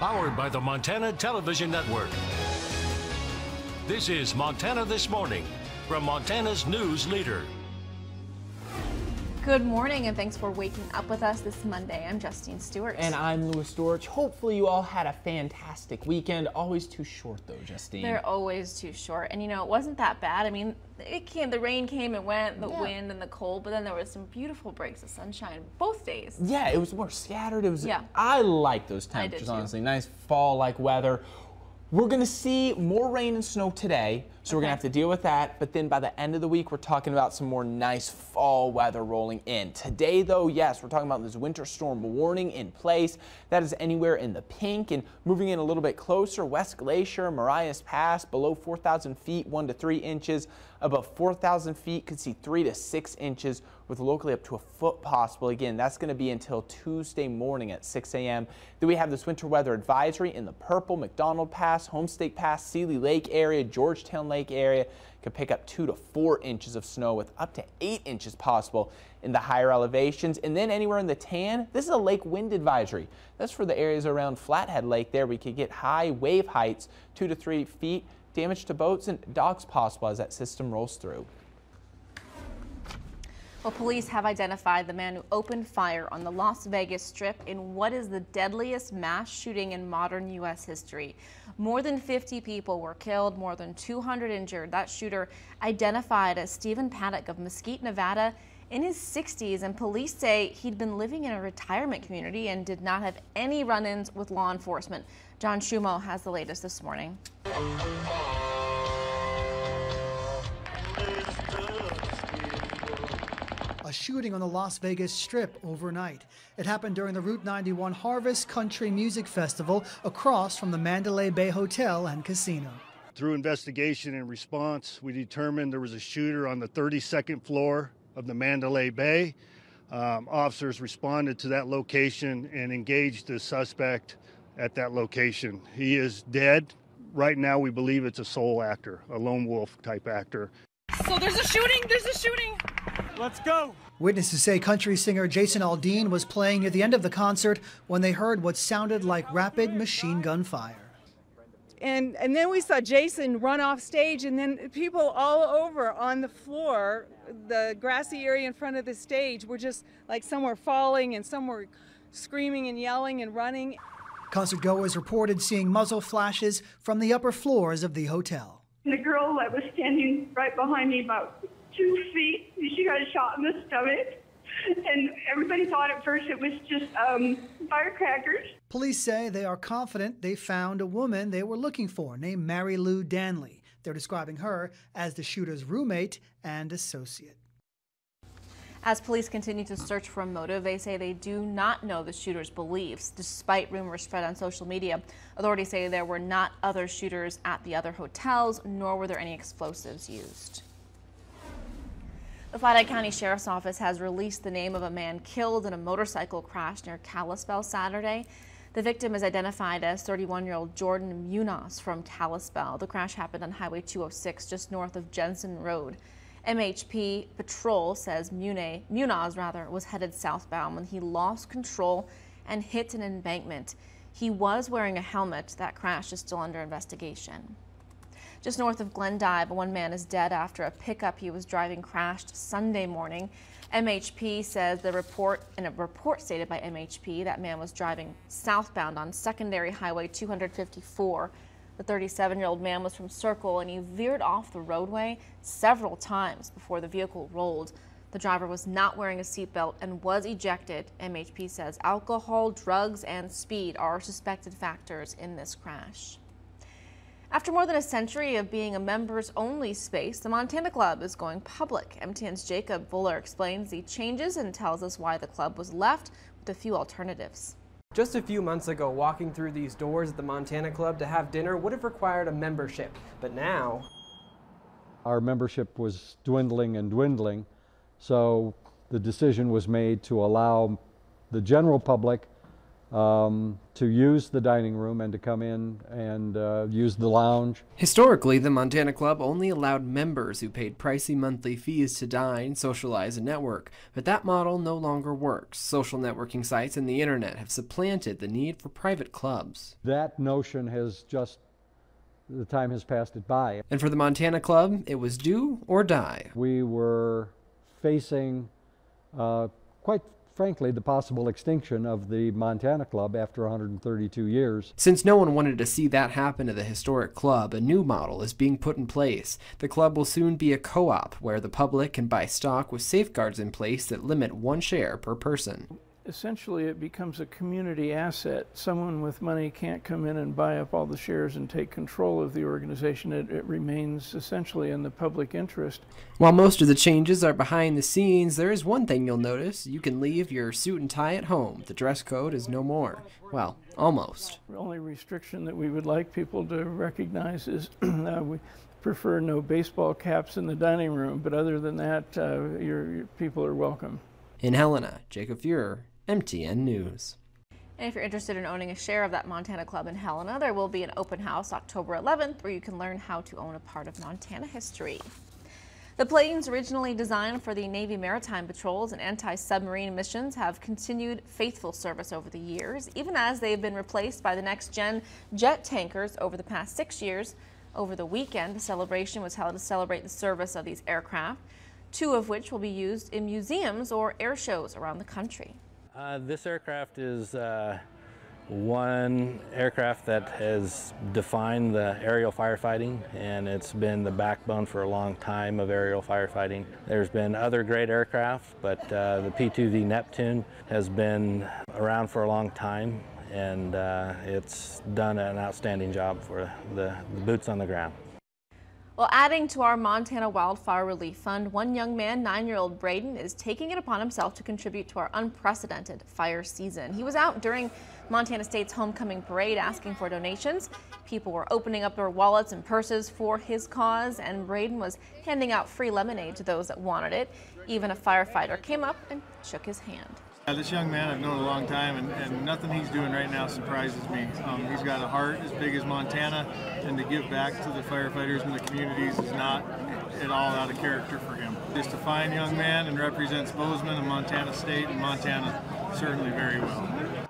Powered by the Montana Television Network. This is Montana This Morning from Montana's news leader. Good morning and thanks for waking up with us this Monday. I'm Justine Stewart. And I'm Louis Storch. Hopefully you all had a fantastic weekend. Always too short though, Justine. They're always too short. And you know, it wasn't that bad. I mean, the rain came and went, the wind and the cold, but then there was some beautiful breaks of sunshine both days. Yeah, it was more scattered. I like those temperatures, honestly. Nice fall-like weather. We're going to see more rain and snow today, so we're going to have to deal with that. But then by the end of the week, we're talking about some more nice fall weather rolling in. Today, though, yes, we're talking about this winter storm warning in place. That is anywhere in the pink and moving in a little bit closer. West Glacier, Marias Pass, below 4,000 feet, 1 to 3 inches. Above 4,000 feet, could see 3 to 6 inches with locally up to a foot possible. Again, that's going to be until Tuesday morning at 6 a.m. Then we have this winter weather advisory in the purple. McDonald Pass, Homestake Pass, Seeley Lake area, Georgetown Lake area could pick up 2 to 4 inches of snow with up to 8 inches possible in the higher elevations. And then anywhere in the tan, this is a lake wind advisory. That's for the areas around Flathead Lake there. We could get high wave heights, 2 to 3 feet. Damage to boats and docks possible as that system rolls through. Well, police have identified the man who opened fire on the Las Vegas Strip in what is the deadliest mass shooting in modern U.S. history. More than 50 people were killed, more than 200 injured. That shooter, identified as Stephen Paddock of Mesquite, Nevada, in his 60s, and police say he'd been living in a retirement community and did not have any run-ins with law enforcement. John Schumo has the latest this morning. A shooting on the Las Vegas Strip overnight. It happened during the Route 91 Harvest Country Music Festival across from the Mandalay Bay Hotel and Casino. Through investigation and response, we determined there was a shooter on the 32nd floor of the Mandalay Bay. Officers responded to that location and engaged the suspect at that location. He is dead. Right now we believe it's a sole actor, a lone wolf type actor. So there's a shooting. Let's go. Witnesses say country singer Jason Aldean was playing near the end of the concert when they heard what sounded like rapid machine gun fire. And then we saw Jason run off stage, and then people all over on the floor, the grassy area in front of the stage, were just like some were falling and some were screaming and yelling and running. Concert goers reported seeing muzzle flashes from the upper floors of the hotel. The girl that was standing right behind me, about 2 feet, she got shot in the stomach. And everybody thought at first it was just firecrackers. Police say they are confident they found a woman they were looking for named Mary Lou Danley. They're describing her as the shooter's roommate and associate. As police continue to search for a motive, they say they do not know the shooter's beliefs, despite rumors spread on social media. Authorities say there were not other shooters at the other hotels, nor were there any explosives used. The Flathead County Sheriff's Office has released the name of a man killed in a motorcycle crash near Kalispell Saturday. The victim is identified as 31-year-old Jordan Munoz from Kalispell. The crash happened on Highway 206 just north of Jensen Road. MHP Patrol says Munoz was headed southbound when he lost control and hit an embankment. He was wearing a helmet. That crash is still under investigation. Just north of Glendive, one man is dead after a pickup he was driving crashed Sunday morning. MHP says in a report stated by MHP, that man was driving southbound on secondary highway 254. The 37-year-old man was from Circle and he veered off the roadway several times before the vehicle rolled. The driver was not wearing a seatbelt and was ejected. MHP says alcohol, drugs, and speed are suspected factors in this crash. After more than a century of being a members-only space, the Montana Club is going public. MTN's Jacob Fuller explains the changes and tells us why the club was left with a few alternatives. Just a few months ago, walking through these doors at the Montana Club to have dinner would have required a membership, but now our membership was dwindling and dwindling, so the decision was made to allow the general public to use the dining room and to come in and use the lounge. Historically, the Montana Club only allowed members who paid pricey monthly fees to dine, socialize, and network, but that model no longer works. Social networking sites and the internet have supplanted the need for private clubs. That notion has just, the time has passed it by. And for the Montana Club, it was do or die. We were facing, quite frankly, the possible extinction of the Montana Club after 132 years. Since no one wanted to see that happen to the historic club, a new model is being put in place. The club will soon be a co-op where the public can buy stock with safeguards in place that limit 1 share per person. Essentially, it becomes a community asset. Someone with money can't come in and buy up all the shares and take control of the organization. It remains essentially in the public interest. While most of the changes are behind the scenes, there is one thing you'll notice. You can leave your suit and tie at home. The dress code is no more. Well, almost. The only restriction that we would like people to recognize is we prefer no baseball caps in the dining room, but other than that, your people are welcome. In Helena, Jacob Fuhrer, MTN News. And if you're interested in owning a share of that Montana Club in Helena, there will be an open house October 11th where you can learn how to own a part of Montana history. The planes originally designed for the Navy maritime patrols and anti-submarine missions have continued faithful service over the years, even as they have been replaced by the next-gen jet tankers over the past 6 years. Over the weekend, the celebration was held to celebrate the service of these aircraft, 2 of which will be used in museums or air shows around the country. This aircraft is one aircraft that has defined the aerial firefighting, and it's been the backbone for a long time of aerial firefighting. There's been other great aircraft, but the P-2V Neptune has been around for a long time, and it's done an outstanding job for the boots on the ground. Well, adding to our Montana Wildfire Relief Fund, one young man, 9-year-old Braden, is taking it upon himself to contribute to our unprecedented fire season. He was out during Montana State's homecoming parade asking for donations. People were opening up their wallets and purses for his cause, and Braden was handing out free lemonade to those that wanted it. Even a firefighter came up and shook his hand. This young man I've known a long time, and nothing he's doing right now surprises me. He's got a heart as big as Montana, and to give back to the firefighters and the communities is not at all out of character for him. Just a fine young man and represents Bozeman and Montana State and Montana certainly very well.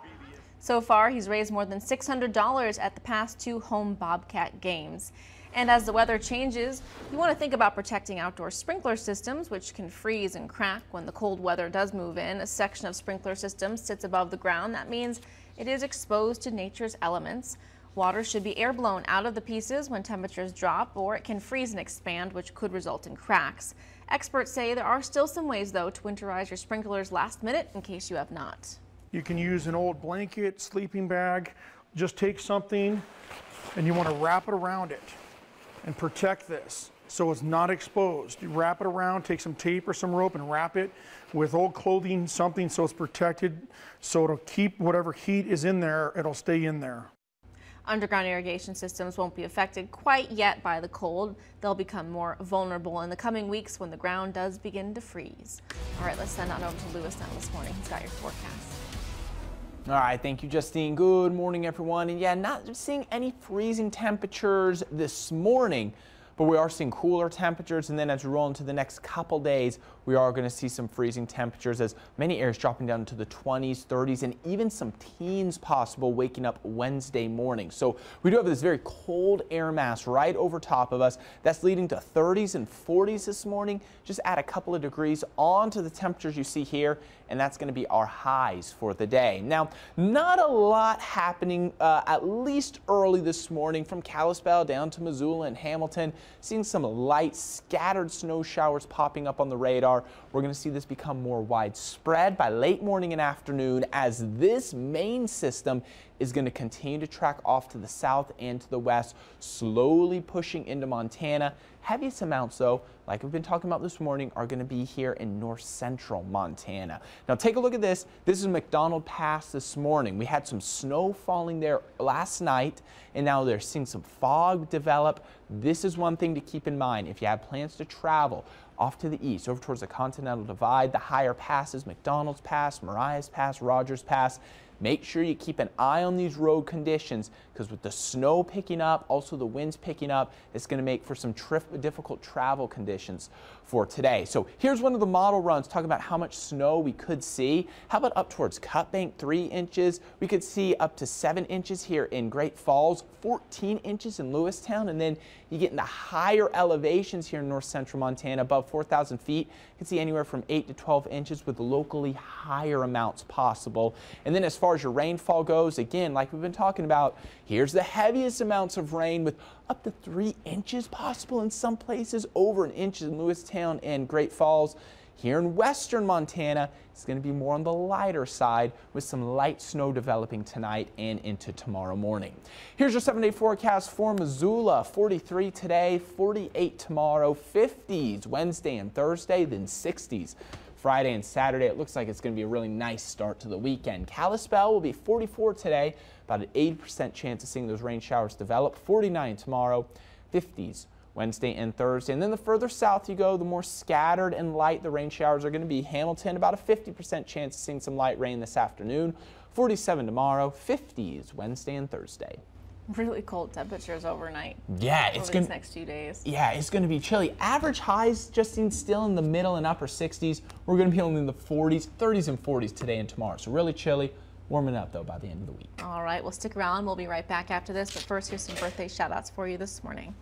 So far, he's raised more than $600 at the past 2 home Bobcat games. And as the weather changes, you want to think about protecting outdoor sprinkler systems, which can freeze and crack when the cold weather does move in. A section of sprinkler system sits above the ground. That means it is exposed to nature's elements. Water should be air blown out of the pieces when temperatures drop, or it can freeze and expand, which could result in cracks. Experts say there are still some ways, though, to winterize your sprinklers last minute in case you have not. You can use an old blanket, sleeping bag. Just take something and you want to wrap it around it and protect this so it's not exposed. You wrap it around, take some tape or some rope and wrap it with old clothing, something so it's protected, so it'll keep whatever heat is in there, it'll stay in there. Underground irrigation systems won't be affected quite yet by the cold. They'll become more vulnerable in the coming weeks when the ground does begin to freeze. All right, let's send on over to Lewis now this morning. He's got your forecast. All right, thank you, Justine. Good morning, everyone. And yeah, not seeing any freezing temperatures this morning, but we are seeing cooler temperatures. And then as we roll into the next couple days, we are going to see some freezing temperatures as many areas dropping down into the 20s, 30s, and even some teens possible waking up Wednesday morning. So we do have this very cold air mass right over top of us. That's leading to 30s and 40s this morning. Just add a couple of degrees onto the temperatures you see here, and that's going to be our highs for the day. Now, not a lot happening at least early this morning from Kalispell down to Missoula and Hamilton. Seeing some light scattered snow showers popping up on the radar. We're going to see this become more widespread by late morning and afternoon as this main system is going to continue to track off to the south and to the west, slowly pushing into Montana. Heaviest amounts, though, like we've been talking about this morning, are going to be here in north central Montana. Now take a look at this. This is McDonald Pass this morning. We had some snow falling there last night, and now they're seeing some fog develop. This is one thing to keep in mind if you have plans to travel off to the east, over towards the Continental Divide, the higher passes, McDonald's Pass, Marias Pass, Rogers Pass. Make sure you keep an eye on these road conditions, because with the snow picking up, also the winds picking up, it's going to make for some difficult travel conditions for today. So here's one of the model runs talking about how much snow we could see. How about up towards Cut Bank, 3 inches? We could see up to 7 inches here in Great Falls, 14 inches in Lewistown, and then you get into higher elevations here in north central Montana, above 4,000 feet. You can see anywhere from 8 to 12 inches with locally higher amounts possible. And then as far as your rainfall goes, again, like we've been talking about, here's the heaviest amounts of rain with up to 3 inches possible in some places, over an inch in Lewistown and Great Falls. Here in western Montana, it's going to be more on the lighter side with some light snow developing tonight and into tomorrow morning. Here's your 7-day forecast for Missoula. 43 today, 48 tomorrow, 50s Wednesday and Thursday, then 60s Friday and Saturday. It looks like it's going to be a really nice start to the weekend. Kalispell will be 44 today, about an 80% chance of seeing those rain showers develop. 49 tomorrow, 50s Wednesday and Thursday. And then the further south you go, the more scattered and light the rain showers are going to be. Hamilton, about a 50% chance of seeing some light rain this afternoon. 47 tomorrow, 50s Wednesday and Thursday. Really cold temperatures overnight. Yeah, it's going to next few days. Yeah, it's going to be chilly. Average highs just still in the middle and upper 60s. We're going to be only in the 40s, 30s and 40s today and tomorrow. So really chilly. Warming up though by the end of the week. All right, well, stick around. We'll be right back after this. But first, here's some birthday shout outs for you this morning.